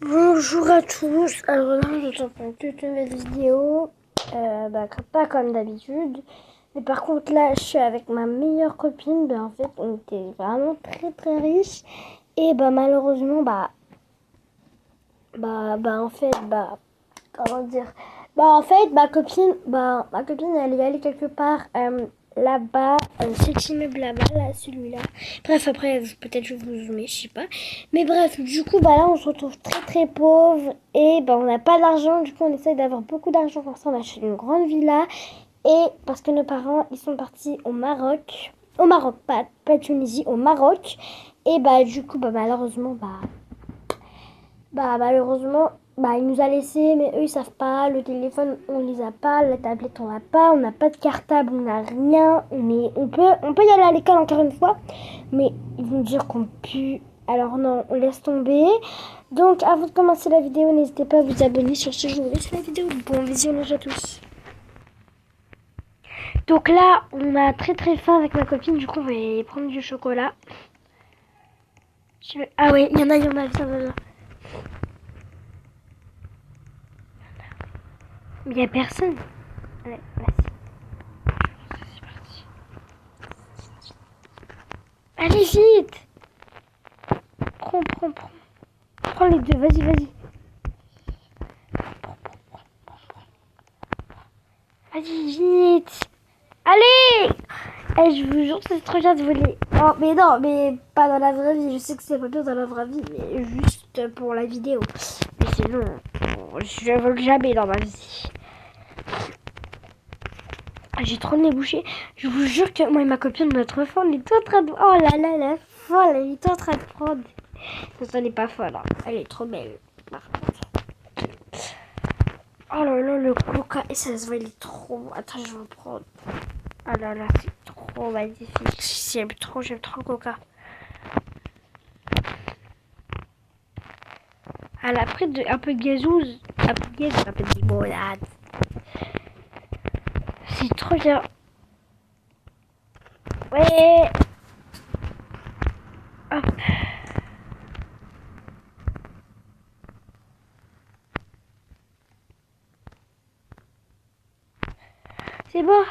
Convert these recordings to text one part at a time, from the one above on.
Bonjour à tous, alors là je suis pour toute une nouvelle vidéo, pas comme d'habitude, mais par contre là je suis avec ma meilleure copine, en fait on était vraiment très très riches et malheureusement en fait comment dire, en fait ma copine elle est allée quelque part là-bas, cet immeuble là-bas, là, celui-là. Bref, après, peut-être je vous zoome, je sais pas. Mais bref, du coup, là, on se retrouve très très pauvre et on n'a pas d'argent. Du coup, on essaye d'avoir beaucoup d'argent pour ça. On achète une grande villa et parce que nos parents, ils sont partis au Maroc, pas Tunisie, au Maroc. Et du coup, malheureusement, malheureusement, il nous a laissé, mais eux ils savent pas. Le téléphone on les a pas, la tablette on l'a pas, on n'a pas de cartable, on n'a rien. Mais on peut y aller à l'école encore une fois, mais ils vont dire qu'on pue. Alors non, on laisse tomber. Donc avant de commencer la vidéo, n'hésitez pas à vous abonner. Sur ce, je vous laisse la vidéo. Bon visionnage à tous. Donc là, on a très très faim avec ma copine. Du coup, on va aller prendre du chocolat. Ah ouais, il y en a, viens. Mais il n'y a personne. Ouais, vas-y. C'est parti. Allez, vite. Prends. Prends les deux, vas-y. Vas-y, vite. Allez. Je vous jure, c'est trop bien de voler. Oh, mais non, mais pas dans la vraie vie. Je sais que c'est pas bien dans la vraie vie, mais juste pour la vidéo. Mais sinon, je vole jamais dans ma vie. J'ai trop le nez bouché. Je vous jure que moi et ma copine, notre femme, elle est tout en train de... Oh là là, la folle, elle est tout en train de prendre. Non, elle n'est pas folle, hein. Elle est trop belle. Par contre. Oh là là, le coca. Et ça se voit, il est trop bon. Attends, je vais en prendre. Ah là là, c'est trop magnifique. J'aime trop le coca. Elle a pris un peu de gazouz. Un peu de limonade. C'est trop bien. Ouais. Hop. C'est bon.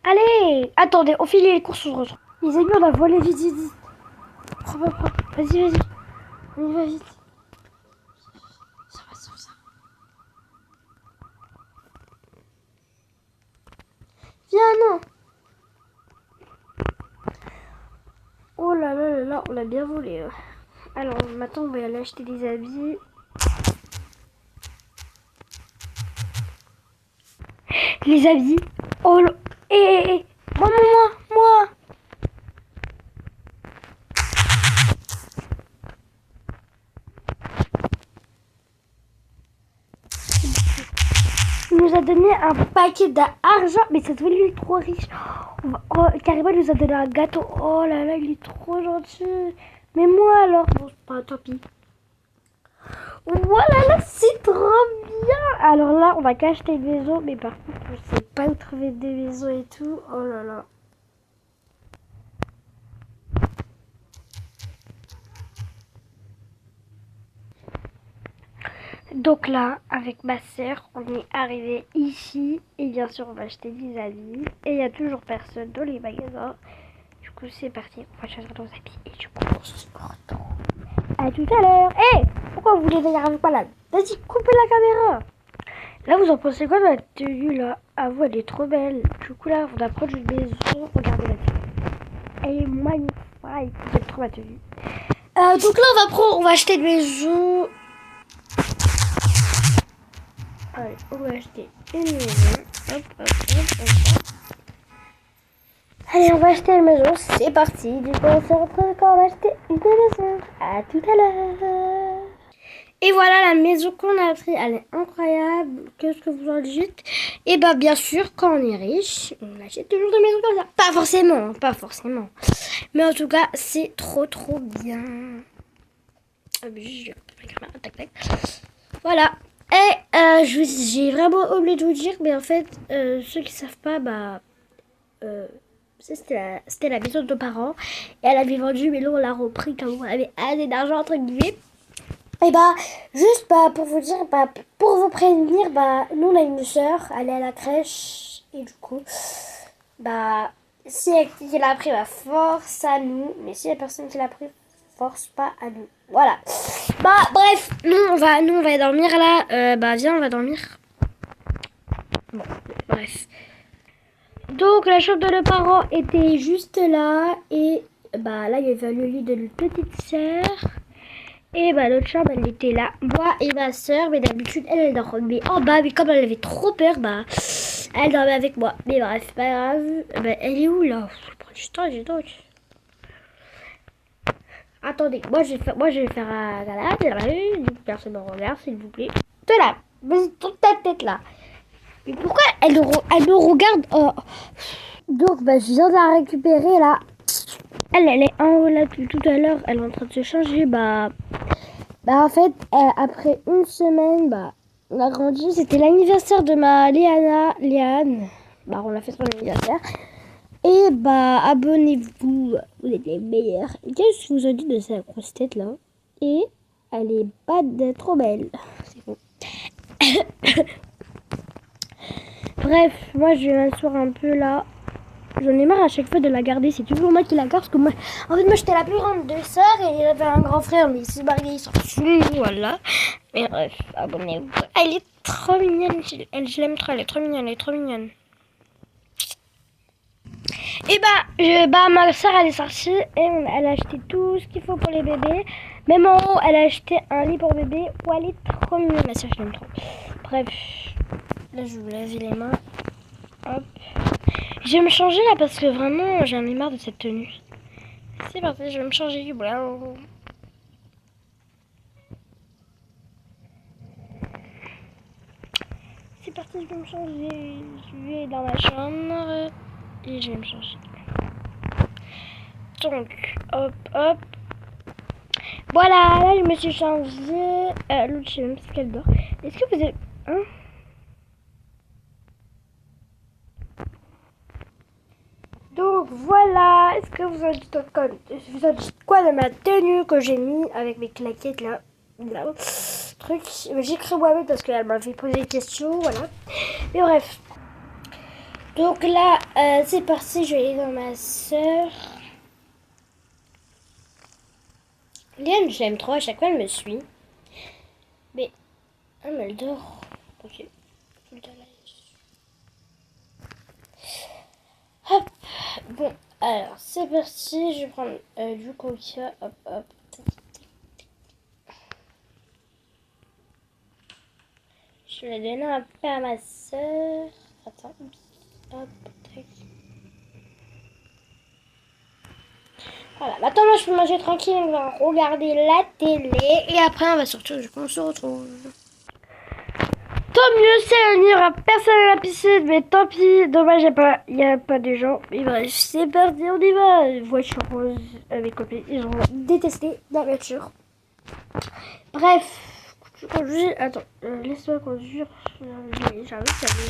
Allez. Attendez, on finit les courses, on se retrouve. Les amis, on a volé vite. Prends. Vas-y. On y va vite. Ça va. Viens, non. Oh là, on a bien volé. Alors, maintenant, on va aller acheter des habits. Les habits. Oh là. Moi. Il nous a donné un paquet d'argent. Mais ça se voit, lui, il est trop riche. Carrément, il nous a donné un gâteau. Oh là là, il est trop gentil. Mais moi, alors. Bon, tant pis. Voilà, là, c'est trop bien. Alors là, on va qu'acheter une maison. Mais par contre, on sait pas où trouver des maisons et tout. Oh là là. Donc là, avec ma sœur, on est arrivé ici. Et bien sûr, on va acheter des habits. Et il n'y a toujours personne dans les magasins. Du coup, c'est parti. On va choisir nos habits. Et du coup, on se retrouve. À tout à l'heure. Hé, pourquoi vous voulez venir avec moi là? Vas-y, coupez la caméra. Là, vous en pensez quoi de la tenue là? Ah, vous, elle est trop belle. Du coup, là, on approche d'une maison. Regardez la tenue. Elle est magnifique. Vous êtes trop ma tenue. Donc là, on va acheter une maison. Allez, on va acheter une maison. Hop. Allez, on va acheter une maison. C'est parti. Du coup, on se retrouve quand on va acheter une maison. À tout à l'heure. Et voilà la maison qu'on a prise. Elle est incroyable. Qu'est-ce que vous en dites? Et bien sûr, quand on est riche, on achète toujours des maisons comme ça. Pas forcément. Mais en tout cas, c'est trop bien. Tac. Voilà. Et j'ai vraiment oublié de vous dire, mais en fait, ceux qui savent pas, C'était la maison de nos parents. Et elle avait vendu, mais là, on l'a repris quand on avait assez d'argent, entre guillemets. Et juste pour vous dire, pour vous prévenir, nous, on a une sœur, elle est à la crèche. Et du coup, si elle qui l'a pris, force à nous. Mais si la personne qui l'a pris, force pas à nous. Voilà. Bref, nous on va dormir là. Viens, on va dormir. Bon, bref. Donc la chambre de nos parents était juste là. Et là il y avait le lit de notre petite sœur. Et l'autre chambre elle était là. Moi et ma sœur, mais d'habitude elle dormait en bas. Mais comme elle avait trop peur, elle dormait avec moi. Mais bref, pas grave. Elle est où là? Je prends du temps, j'ai donc. Attendez, moi je vais faire un galade de la rue, personne me regarde s'il vous plaît. Toi là, vas-y, tourne ta tête là. Mais pourquoi elle me regarde? Donc je viens de la récupérer là. Elle est en haut là depuis tout à l'heure, elle est en train de se changer. En fait, après une semaine, on a grandi, c'était l'anniversaire de ma Léane. On a fait son anniversaire. Et abonnez-vous, vous êtes les meilleurs. Qu'est-ce que je vous ai dit de cette grosse tête là? Et elle est pas trop belle. C'est bon. Bref, moi je vais m'asseoir un peu là. J'en ai marre à chaque fois de la garder. C'est toujours moi qui la garde parce que moi j'étais la plus grande de sœurs et il y avait un grand frère mais il s'est marié, il s'en fout, voilà. Mais bref, abonnez-vous. Elle est trop mignonne, je l'aime trop, elle est trop mignonne. Et ma soeur elle est sortie et elle a acheté tout ce qu'il faut pour les bébés. Même en haut, elle a acheté un lit pour bébé. Oh, elle est trop mignonne, ma soeur, je l'aime trop. Bref, là je vais vous laver les mains. Hop. Je vais me changer là parce que vraiment j'en ai marre de cette tenue. C'est parti, je vais me changer. C'est parti, je vais me changer. Je vais dans ma chambre et je vais me changer. Donc, hop. Voilà, là je me suis changée. L'autre, je sais même pas ce qu'elle dort. Est-ce que vous êtes... Hein? Donc voilà, est-ce que vous en dites quoi de ma tenue que j'ai mis avec mes claquettes là, truc. J'ai cru moi-même parce qu'elle m'a fait poser des questions, voilà. Mais bref. Donc là, c'est parti, je vais aller dans ma soeur. Liane, je l'aime trop, à chaque fois elle me suit. Mais elle dort. Ok. Hop. Bon, alors c'est parti, je vais prendre du coca. Hop. Je vais donner un peu à ma soeur. Attends, hop, tac. Voilà, maintenant moi je peux manger tranquille, on va regarder la télé et après on va sortir, on se retrouve. Tant mieux, il n'y aura personne à la piscine, mais tant pis, dommage, il n'y a pas de gens. Mais bref, c'est parti, on y va. Voiture rose, mes copines, ils ont détesté la voiture. Bref, je conduis, attends, laisse-moi conduire, j'arrive, ça veut...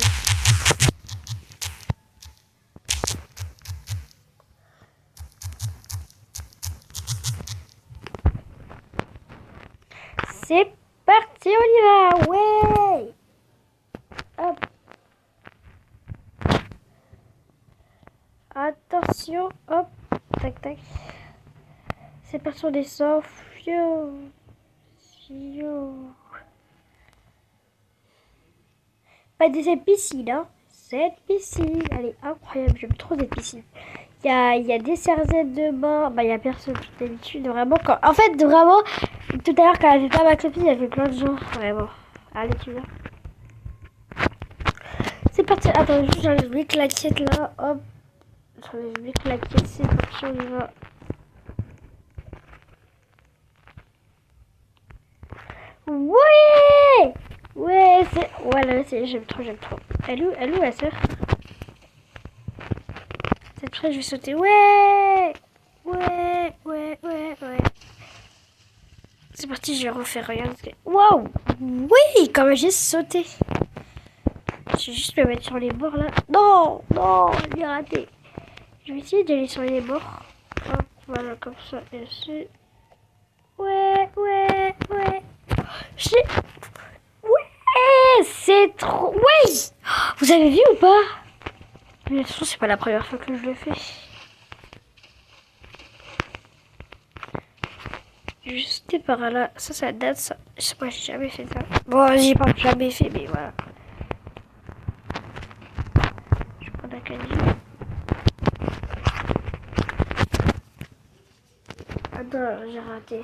C'est parti, on y va, ouais. Hop. Attention, hop, tac. C'est parti, on descend. Pas de cette piscine, hein. Cette piscine, elle est incroyable, j'aime trop cette piscine. Il y a des serviettes de bain, il y a personne d'habitude, vraiment. En fait, vraiment, tout à l'heure, quand elle avait pas ma copine, il y avait plein de gens, vraiment. Allez, tu vois. C'est parti, attends, juste j'enlève les claquettes là, hop. J'enlève les claquettes, c'est parti, on y va. Ouais! Ouais, c'est... Voilà, j'aime trop. Elle est où la sœur? Cette fois, je vais sauter. Ouais! C'est parti, je vais refaire, regarde. Waouh! Oui, comme j'ai sauté. Je vais juste me mettre sur les bords là. Non, j'ai raté. Je vais essayer d'aller sur les bords. Hop, voilà, comme ça, ici. Ouais. Ouais, c'est trop... Ouais. Vous avez vu ou pas? Mais de toute façon, c'est pas la première fois que je le fais. Juste par là. Ça date, ça. Je sais pas, j'ai jamais fait ça. Bon, j'ai pas jamais fait, mais voilà. Je prends la canne. Ah non, j'ai raté.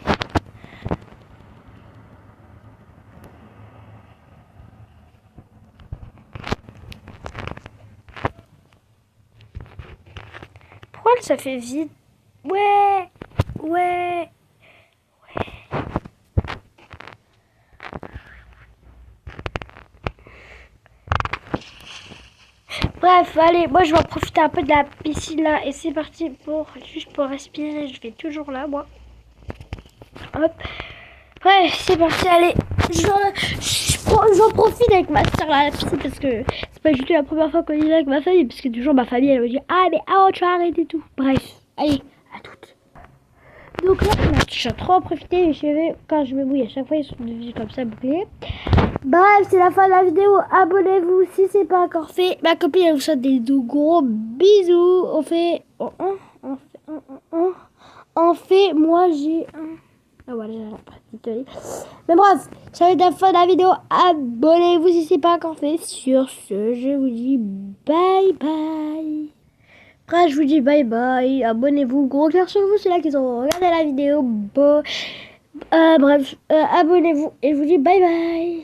Pourquoi ça fait vide? Ouais. Bref, allez, moi je vais en profiter un peu de la piscine là et c'est parti juste pour respirer. Je vais toujours là, moi. Hop. Bref, c'est parti, allez. J'en profite avec ma soeur là à la piscine parce que c'est pas du tout la première fois qu'on y va avec ma famille parce que toujours ma famille elle me dit ah mais tu vas arrêter tout. Bref, allez, à toutes. Donc là, j'ai trop profité je vais quand je me mouille à chaque fois ils sont devenus comme ça bouclés. Bref, c'est la fin de la vidéo. Abonnez-vous si c'est pas encore fait. Ma copine elle vous souhaite des gros bisous. On fait, moi j'ai un. Ah voilà, j'ai la petite télé. Mais bref, ça va être la fin de la vidéo. Abonnez-vous si c'est pas encore fait. Sur ce, je vous dis bye bye. Après, je vous dis bye bye. Abonnez-vous. Gros cœur sur vous, c'est là qu'ils ont regardé la vidéo. Bref, abonnez-vous et je vous dis bye bye.